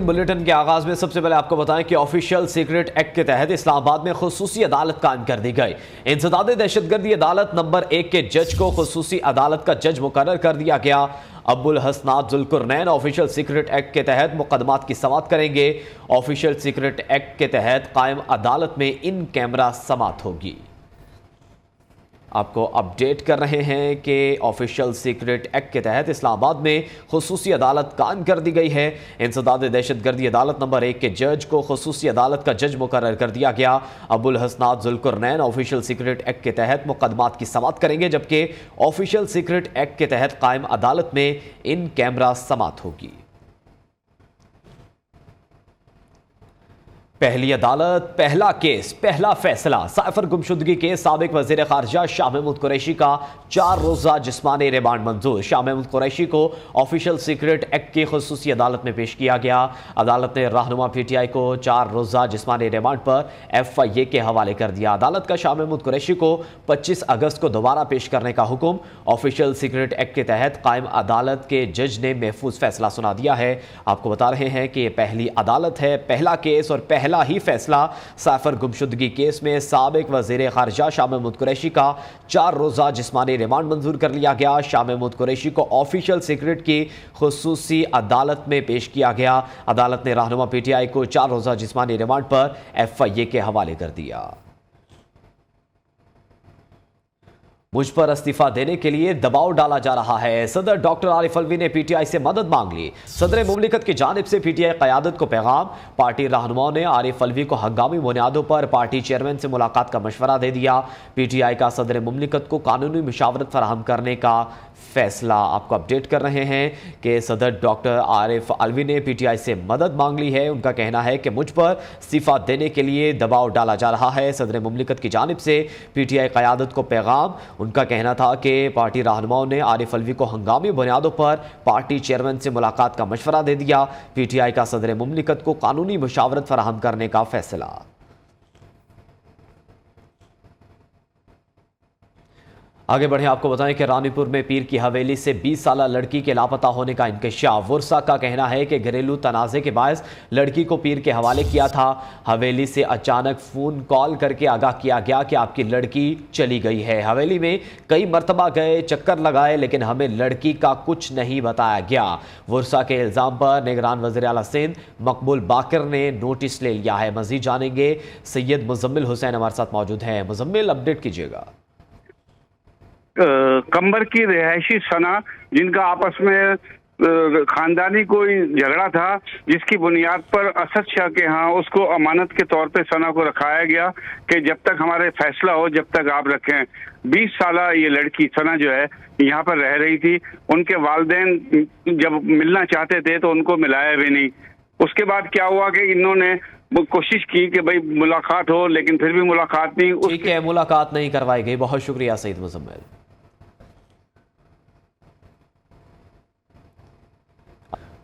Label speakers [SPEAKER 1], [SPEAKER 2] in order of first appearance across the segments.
[SPEAKER 1] Bulletin के आगाज में सबसे पहले आपको बताएं कि ऑफिशियल सीक्रेट एक्ट के तहत इस्लामाबाद में खुसूसी अदालत कायम कर दी गई। इंसदाद दहशतगर्दी अदालत नंबर 1 के जज को खुसूसी अदालत का जज मुकर्रर कर दिया गया। अब्दुल हसनात जुल्कुरनैन ऑफिशियल सीक्रेट एक्ट के तहत मुकदमात की समाअत करेंगे। ऑफिशियल सीक्रेट एक्ट के तहत कायम अदालत में इन कैमरा समाअत होगी। आपको अपडेट कर रहे हैं कि ऑफिशियल सीक्रेट एक्ट के तहत इस्लामाबाद में खुसूसी अदालत कायम कर दी गई है। इंसदाद दहशतगर्दी अदालत नंबर 1 के जज को खुसूसी अदालत का जज मुकर्रर कर दिया गया। अब्दुल हसनात जुल्कुरनैन ऑफिशियल सीक्रेट एक्ट के तहत मुकदमात की समाअत करेंगे, जबकि ऑफिशियल सीक्रेट एक्ट के तहत कायम अदालत में इन कैमरा समाअत होगी। पहली अदालत, पहला केस, पहला फैसला। साइफर गुमशुदगी के साबिक वजीर खारजा शाह महमूद कुरैशी का 4 रोज़ा जिस्मानी रिमांड मंजूर। शाह महमूद कुरैशी को ऑफिशियल सीक्रेट एक्ट की खुसूसी अदालत में पेश किया गया। अदालत ने रहनुमा PTI को 4 रोज़ा जिस्मानी रिमांड पर FIA के हवाले कर दिया। अदालत का शाह महमूद कुरैशी को 25 अगस्त को दोबारा पेश करने का हुक्म। ऑफिशियल सीक्रेट एक्ट के तहत कायम अदालत के जज ने महफूज फैसला सुना दिया है। आपको बता रहे हैं कि यह पहली अदालत है, पहला केस और पहला ही फैसला। साइफर गुमशुदगी केस में साबिक वजीर खारजा शाह महमूद कुरैशी का 4 रोज़ा जिस्मानी रिमांड मंजूर कर लिया गया। शाह महमूद कुरैशी को ऑफिशियल सीक्रेट की खुसूसी अदालत में पेश किया गया। अदालत ने रहनुमा PTI को 4 रोज़ा जिस्मानी रिमांड पर FIA के हवाले कर दिया। मुझ पर इस्तीफा देने के लिए दबाव डाला जा रहा है। सदर डॉक्टर आरिफ अलवी ने PTI से मदद मांग ली। सदर मुमलिकत की जानिब से PTI क़यादत को पैगाम। पार्टी रहनुमाओं ने आरिफ अलवी को हंगामी बुनियादों पर पार्टी चेयरमैन से मुलाकात का मशवरा दे दिया। PTI का सदर मुमलिकत को कानूनी मशावरत फराहम करने का फैसला। आपको अपडेट कर रहे हैं कि सदर डॉक्टर आरिफ अलवी ने PTI से मदद मांग ली है। उनका कहना है कि मुझ पर इस्तीफा देने के लिए दबाव डाला जा रहा है। सदर मुमलिकत की जानिब से PTI क़यादत को पैगाम। उनका कहना था कि पार्टी रहनुमाओं ने आरिफ अलवी को हंगामी बुनियादों पर पार्टी चेयरमैन से मुलाकात का मशवरा दे दिया। PTI का सदर मुमलिकत को कानूनी मशावरत फराहम करने का फैसला। आगे बढ़े, आपको बताएं कि रानीपुर में पीर की हवेली से 20 साल लड़की के लापता होने का इंकशाफ। वर्षा का कहना है कि घरेलू तनाज़े के बायस लड़की को पीर के हवाले किया था। हवेली से अचानक फ़ोन कॉल करके आगाह किया गया कि आपकी लड़की चली गई है। हवेली में कई मरतबा गए, चक्कर लगाए, लेकिन हमें लड़की का कुछ नहीं बताया गया। वर्षा के इल्ज़ाम पर निगरान वज़ीर आला सिंध मकबूल बाकर ने नोटिस ले लिया है। मज़ीद जानेंगे, सैयद मुजम्मिल हुसैन हमारे साथ मौजूद हैं। मुजम्मिल, अपडेट कीजिएगा।
[SPEAKER 2] कंबर की रिहायशी सना, जिनका आपस में खानदानी कोई झगड़ा था, जिसकी बुनियाद पर असद शाह के यहाँ उसको अमानत के तौर पे सना को रखाया गया कि जब तक हमारे फैसला हो जब तक आप रखें। 20 साल ये लड़की सना जो है यहाँ पर रह रही थी। उनके वालिदैन जब मिलना चाहते थे तो उनको मिलाया भी नहीं। उसके बाद क्या हुआ कि इन्होंने कोशिश की कि भाई मुलाकात हो, लेकिन फिर भी मुलाकात नहीं।
[SPEAKER 1] ठीक है, मुलाकात नहीं करवाई गई। बहुत शुक्रिया सईद मुजम्मिल।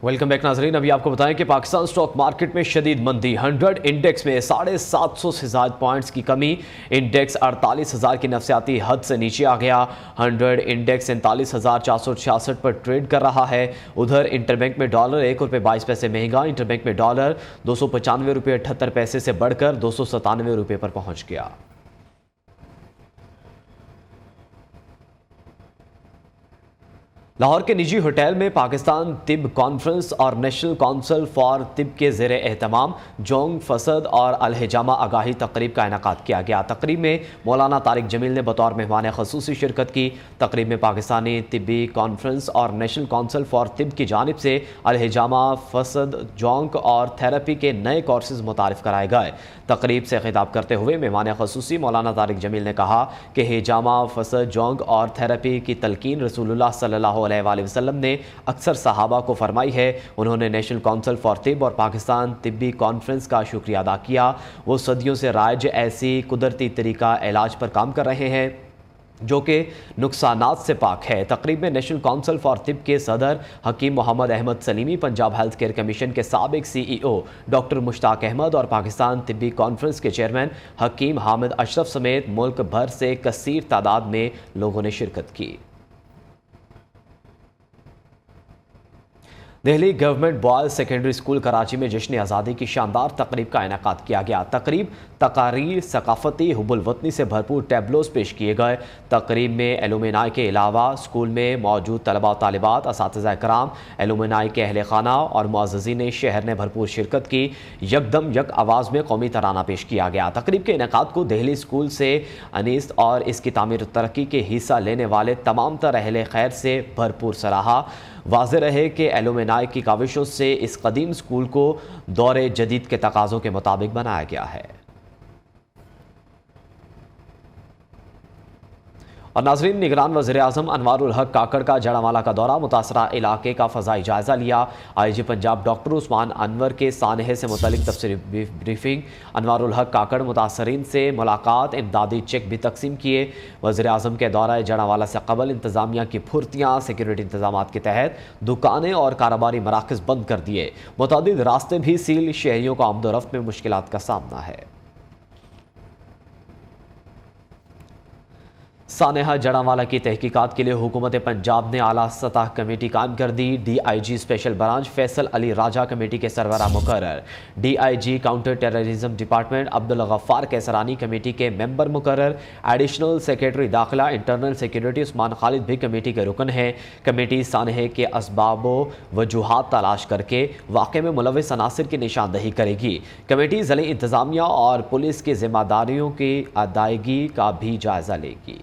[SPEAKER 1] वेलकम बैक नाजरीन। अभी आपको बताएं कि पाकिस्तान स्टॉक मार्केट में शदीद मंदी। 100 इंडेक्स में 750 से ज़्यादा पॉइंट्स की कमी। इंडेक्स 48,000 की नफसियाती हद से नीचे आ गया। 100 इंडेक्स 39,466 पर ट्रेड कर रहा है। उधर इंटरबैंक में डॉलर ₹1.22 महंगा। इंटरबैंक में डॉलर ₹295.78 से बढ़कर ₹297 पर पहुँच गया। लाहौर के निजी होटल में पाकिस्तान तिब कॉन्फ्रेंस और नेशनल काउंसिल फॉर तिब के ज़ेर एहतमाम जोंग फसद और अलहिजामा आगाही तकरीब का इनेकाद किया गया। तकरीब में मौलाना तारिक जमील ने बतौर मेहमान ख़ुसूसी शिरकत की। तकरीब में पाकिस्तानी तिब्बी कॉन्फ्रेंस और नेशनल काउंसिल फॉर तिब की जानिब से अलहिजामा, फसद, जोंक और थेरेपी के नए कोर्सेज मुतारिफ कराए गए। तकरीब से खिताब करते हुए मेहमान ख़ुसूसी मौलाना तारिक जमील ने कहा कि हिजामा, फसद, जोंक और थेरेपी की तलकीन रसूलुल्लाह सल्लल्लाहु अलैहि वसल्लम ने अक्सर सहाबा को फरमाई है। उन्होंने नेशनल काउंसिल फॉर तिब और पाकिस्तान तिब्बी कॉन्फ्रेंस का शुक्रिया अदा किया। वो सदियों से राइज ऐसी कुदरती तरीका इलाज पर काम कर रहे हैं जो कि नुकसानात से पाक है। तकरीब में नेशनल काउंसिल फॉर तिब के सदर हकीम Mohammad Ahmad Salimi, Punjab health care commission के साबिक CEO डॉक्टर मुश्ताक अहमद और पाकिस्तान तिब्बी कॉन्फ्रेंस के चेयरमैन हकीम हामिद अशरफ समेत मुल्क भर से कसीर तादाद में लोगों ने शिरकत की। Delhi government boys secondary school Karachi में जश्न आज़ादी की शानदार तकरीब का इनेकाद किया गया। तकरीब तकारीर, सकाफती हुब्बुल वतनी से भरपूर टैबलोज पेश किए गए। तकरीब में एलुमनाई के अलावा स्कूल में मौजूद तलबा और तालिबात, असातिज़ा कराम, एलुमनाई के अहल खाना और मुअज़्ज़िज़ीन शहर ने भरपूर शिरकत की। यकदम यक आवाज़ में कौमी तराना पेश किया गया। तकरीब के इनेकाद को दिल्ली स्कूल से अनीस और इसकी तामीर तरक्की के हिस्सा लेने वाले तमाम तर अहले खैर से भरपूर सराहा। वाज़ेह रहे कि एलुमनाई की काविशों से इस कदीम स्कूल को दौरे जदीद के तकाज़ों के मुताबिक बनाया गया है। और नाज़रीन, निगरान वज़ीर-ए-आज़म अनवारुल हक काकड़ का जड़ावाला का दौरा, मुतासरा इलाके का फ़ज़ाई जायज़ा लिया। IG पंजाब डॉक्टर उस्मान अनवर के सानहे से मुतल्लिक तफसीली ब्रीफिंग। अनवारुल हक काकड़ मुतासरीन से मुलाकात, इमदादी चेक भी तकसीम किए। वज़ीर-ए-आज़म के दौरा जड़ावाला से कबल इंतज़ामिया की फुर्तियाँ, सिक्योरिटी इंतजाम के तहत दुकानें और कारोबारी मराकज़ बंद कर दिए। मुतअद्दिद रास्ते भी सील, शहरियों को आमदोरफ्त में मुश्किलात का सामना है। सानेहा जड़ावाला की तहकीकात के लिए हुकूमत पंजाब ने आला सतह कमेटी कायम कर दी। DIG special branch Faisal Ali Raja committee के सरबराह मुकर्रर। DIG counter terrorism department Abdul Ghaffar Kaisrani committee के मेंबर मुकर्रर। एडिशनल सेक्रेटरी दाखिला इंटरनल सिक्योरिटी उस्मान खालिद भी कमेटी के रुकन हैं। कमेटी सानहे के असबाबो वजूहात तलाश करके वाक़े में मुलविस अनासिर की निशानदही करेगी। कमेटी ज़िले इंतज़ामिया और पुलिस की जिम्मेदारियों की अदायगी का भी जायज़ा लेगी।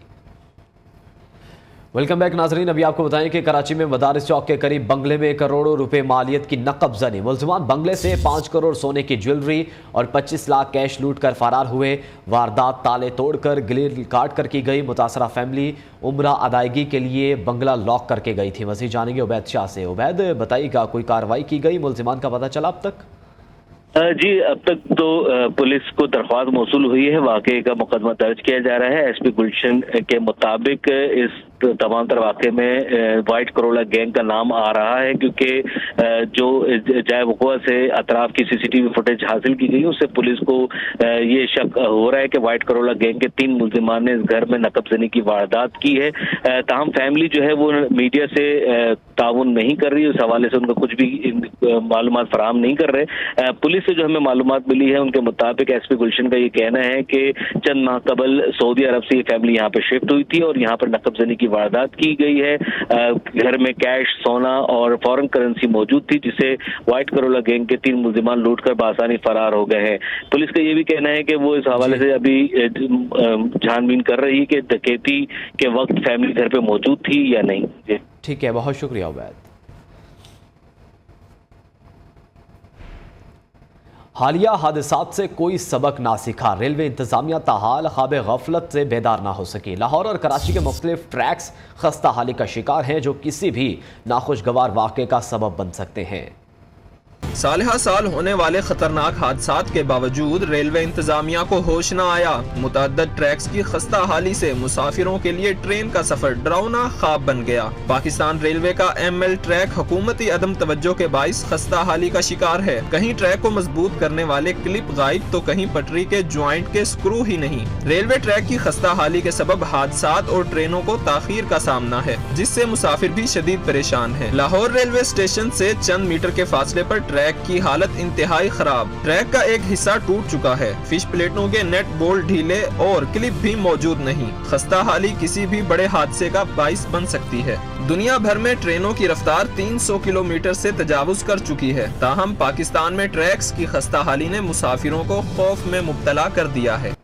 [SPEAKER 1] वेलकम बैक नाजरीन, अभी आपको बताएं कि कराची में मदारिस चौक के करीब बंगले में करोड़ों रुपए मालियत की नकब जनी। मुल्ज़िमान बंगले से 5 करोड़ सोने की ज्वेलरी और 25 लाख कैश लूट कर फरार हुए। वारदात ताले तोड़कर ग्रिल काट कर की गई। मुतासरा फैमिली उम्रा अदायगी के लिए बंगला लॉक करके गई थी। मज़ीद जानेंगे उबैद शाह से। उबैद, बताइएगा, कोई कार्रवाई की गई? मुल्ज़िमान का पता चला अब तक?
[SPEAKER 3] जी, अब तक तो पुलिस को दरख्वास्त मौसूल हुई है। वाकई का मुकदमा दर्ज किया जा रहा है। SP गुलशन के मुताबिक इस तमाम तर वाक़े में वाइट करोला गैंग का नाम आ रहा है, क्योंकि जो जाए वक़ुआ से अतराफ की CCTV फुटेज हासिल की गई, उससे पुलिस को ये शक हो रहा है कि वाइट करोला गैंग के 3 मुल्जिमान ने इस घर में नकबजनी की वारदात की है। ताहम फैमिली जो है वो मीडिया से ताउन नहीं कर रही, उस हवाले से उनका कुछ भी मालूमात फराहम नहीं कर रहे। पुलिस से जो हमें मालूमात मिली है, उनके मुताबिक SP गुलशन का ये कहना है कि चंद माह कबल सऊदी अरब से ये फैमिली यहाँ पे शिफ्ट हुई थी और यहाँ पर नकबजनी की वारदात की गई है। घर में कैश, सोना और फॉरेन करेंसी मौजूद थी, जिसे व्हाइट करोला गैंग के 3 मुल्जिमान लूटकर बासानी फरार हो गए हैं। पुलिस का ये भी कहना है कि वो इस हवाले से अभी छानबीन कर रही है कि डकैती के वक्त फैमिली घर पे मौजूद थी या नहीं।
[SPEAKER 1] ठीक है, बहुत शुक्रिया उबैद। हालिया हादसात से कोई सबक ना सीखा। रेलवे इंतजामिया ताहाल ख्वाब गफलत से बेदार ना हो सकी। लाहौर और कराची के मुख्तलिफ ट्रैक्स खस्ता हाली का शिकार हैं, जो किसी भी नाखुशगवार वाक़े का सबब बन सकते हैं।
[SPEAKER 4] साल साल होने वाले खतरनाक हादसात के बावजूद रेलवे इंतजामिया को होश न आया। मुतअद्दिद ट्रैक्स की खस्ता हाली से मुसाफिरों के लिए ट्रेन का सफर डरावना ख्वाब बन गया। पाकिस्तान रेलवे का ML ट्रैक हुकूमती अदम तवज्जो के बाइस खस्ता हाली का शिकार है। कहीं ट्रैक को मजबूत करने वाले क्लिप गायब तो कहीं पटरी के ज्वाइंट के स्क्रू ही नहीं। रेलवे ट्रैक की खस्ता हाली के सबब हादसात और ट्रेनों को ताखीर का सामना है, जिससे मुसाफिर भी शदीद परेशान है। लाहौर रेलवे स्टेशन से चंद मीटर के फासले पर ट्रैक की हालत इंतहाई खराब। ट्रैक का एक हिस्सा टूट चुका है। फिश प्लेटों के नेट बोल्ट ढीले और क्लिप भी मौजूद नहीं। खस्ता हाली किसी भी बड़े हादसे का बाइस बन सकती है। दुनिया भर में ट्रेनों की रफ्तार 300 किलोमीटर से तजावुज कर चुकी है। ताहम पाकिस्तान में ट्रैक्स की खस्ता हाली ने मुसाफिरों को खौफ में मुब्तला कर दिया है।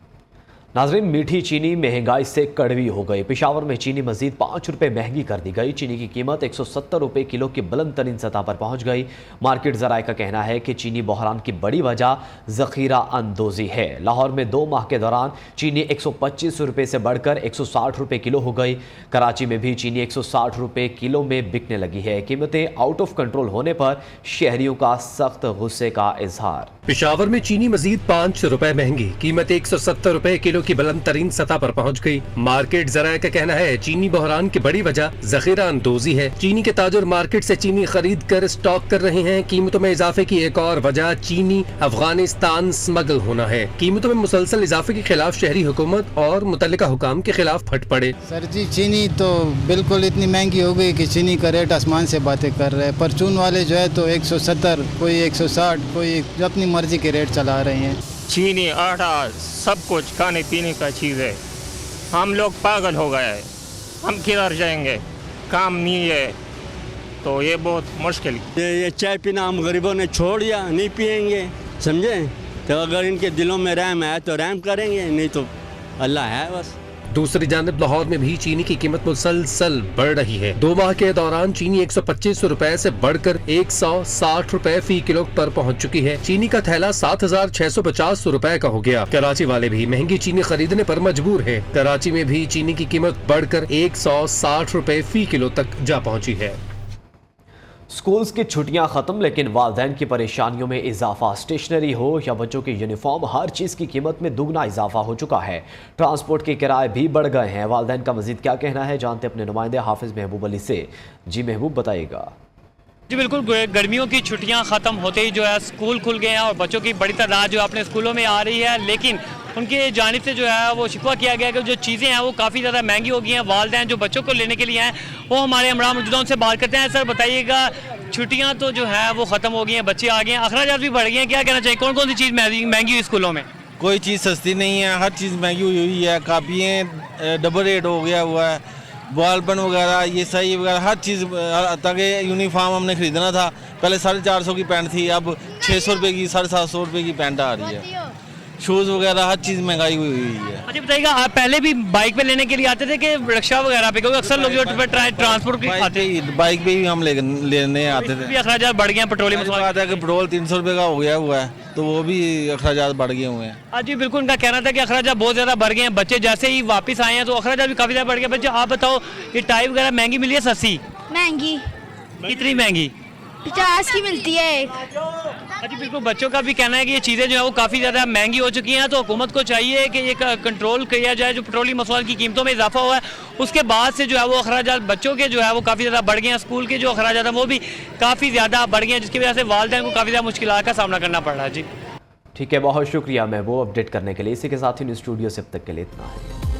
[SPEAKER 1] नाजरीन, मीठी चीनी महंगाई से कड़वी हो गई। पेशावर में चीनी मजीद 5 रुपए महंगी कर दी गई। चीनी की कीमत 170 रुपए किलो की बुलंद तरीन सतह पर पहुंच गई। मार्केट जराए का कहना है कि चीनी बहरान की बड़ी वजह जखीरा अंदोजी है। लाहौर में 2 माह के दौरान चीनी 125 रुपए से बढ़कर 160 रुपए किलो हो गई। कराची में भी चीनी 160 रुपए किलो में बिकने लगी है। कीमतें आउट ऑफ कंट्रोल होने पर शहरियों का सख्त गुस्से का इजहार।
[SPEAKER 5] पेशावर में चीनी मजीद 5 रुपए महंगी, कीमत 170 रुपए किलो की बुलंद तरीन सतह पर पहुंच गई। मार्केट जराये का कहना है चीनी बहरान की बड़ी वजह जखीरा अंदोजी है। चीनी के ताजुर मार्केट से चीनी खरीद कर स्टॉक कर रहे हैं। कीमतों में इजाफे की एक और वजह चीनी अफगानिस्तान स्मगल होना है। कीमतों में मुसलसल इजाफे के खिलाफ शहरी हुकूमत और मुतल्लिका हुकाम के खिलाफ फट पड़े।
[SPEAKER 6] सर जी, चीनी तो बिल्कुल इतनी महंगी हो गई कि चीनी का रेट आसमान से बातें कर रहे हैं। परचून वाले जो है तो 170, कोई 160, कोई अपनी मर्जी के रेट चला रहे हैं।
[SPEAKER 7] चीनी, आटा, सब कुछ खाने पीने का चीज़ है। हम लोग पागल हो गए हैं। हम किधर जाएंगे? काम नहीं है तो ये बहुत मुश्किल।
[SPEAKER 8] ये चाय पीना हम गरीबों ने छोड़ दिया, नहीं पियेंगे, समझे? तो अगर इनके दिलों में रहम है तो रहम करेंगे, नहीं तो अल्लाह है बस।
[SPEAKER 5] दूसरी जानिब लाहौर में भी चीनी की कीमत मुसलसल बढ़ रही है। 2 माह के दौरान चीनी 125 रुपए से बढ़कर 160 रुपए फी किलो पर पहुंच चुकी है। चीनी का थैला 7650 रुपए का हो गया। कराची वाले भी महंगी चीनी खरीदने पर मजबूर हैं। कराची में भी चीनी की कीमत बढ़कर 160 रुपए फी किलो तक जा पहुंची है।
[SPEAKER 1] स्कूल्स की छुट्टियां खत्म, लेकिन वालिदैन की परेशानियों में इजाफा। स्टेशनरी हो या बच्चों के यूनिफॉर्म, हर चीज़ की कीमत में दुगना इजाफा हो चुका है। ट्रांसपोर्ट के किराए भी बढ़ गए हैं। वालिदैन का मजीद क्या कहना है, जानते अपने नुमाइंदे हाफिज महबूब अली से। जी महबूब, बताइएगा।
[SPEAKER 9] जी बिल्कुल, गर्मियों की छुट्टियां ख़त्म होते ही जो है स्कूल खुल गए हैं और बच्चों की बड़ी तादाद जो अपने स्कूलों में आ रही है, लेकिन उनकी जानिब से जो है वो शिकवा किया गया कि जो चीज़ें हैं वो काफ़ी ज़्यादा महंगी हो गई हैं। वालिदैन जो बच्चों को लेने के लिए हैं वो हमारे हमरा मौजूद हैं, उनसे बात करते हैं। सर बताइएगा, छुट्टियाँ तो जो है वो ख़त्म हो गई हैं, बच्चे आ गए हैं, अखराजात भी बढ़ गए हैं, क्या कहना चाहिए? कौन कौन सी चीज़ महंगी हुई स्कूलों में?
[SPEAKER 10] कोई चीज़ सस्ती नहीं है, हर चीज़ महंगी हुई है। कापियाँ डबल रेट हो गया हुआ है, बॉल पेन वगैरह, ये सही वगैरह हर चीज़। तक यूनिफॉर्म हमने ख़रीदना था, पहले 450 की पैंट थी, अब 600 रुपये की, 750 रुपये की पैंट आ रही है। शूज़ वगैरह हर चीज़ महंगाई हुई है।
[SPEAKER 9] अच्छा बताइएगा, आप पहले भी बाइक पे लेने के लिए आते थे कि रिक्शा वगैरह पे? क्योंकि अक्सर लोग जो ट्रांसपोर्ट के आते हैं
[SPEAKER 10] बाइक पे ही हम लेने आते थे।
[SPEAKER 9] अखराजात बढ़ गए हैं, पेट्रोलियम
[SPEAKER 10] बात है कि पेट्रोल 300 रुपये का हो गया हुआ है, तो वो भी अखराजात बढ़ गए हुए हैं।
[SPEAKER 9] हाँ जी बिल्कुल, उनका कहना था कि अखराजात बहुत ज़्यादा बढ़ गए हैं। बच्चे जैसे ही वापस आए हैं तो अखराजात भी काफ़ी ज़्यादा बढ़ गए। बच्चे आप बताओ, ये टाई वगैरह महंगी मिली है सस्ती?
[SPEAKER 11] महंगी।
[SPEAKER 9] कितनी महंगी?
[SPEAKER 11] 50 की मिलती है एक।
[SPEAKER 9] जी बिल्कुल, बच्चों का भी कहना है कि ये चीज़ें जो है वो काफ़ी ज़्यादा महंगी हो चुकी हैं, तो हुकूमत को चाहिए कि ये कंट्रोल किया जाए। जो पेट्रोलियम मसाल की कीमतों में इजाफा हुआ है उसके बाद से जो है वो अखराजात बच्चों के जो है वो काफ़ी ज़्यादा बढ़ गए हैं। स्कूल के जो अखराजात हैं वो भी काफ़ी ज़्यादा बढ़ गए हैं, जिसकी वजह से वालिदैन को काफ़ी ज़्यादा मुश्किलात का सामना करना पड़ रहा है। जी
[SPEAKER 1] ठीक है, बहुत शुक्रिया महबूब अपडेट करने के लिए। इसी के साथ ही न्यूज़ स्टूडियो से अब तक के लिए इतना है।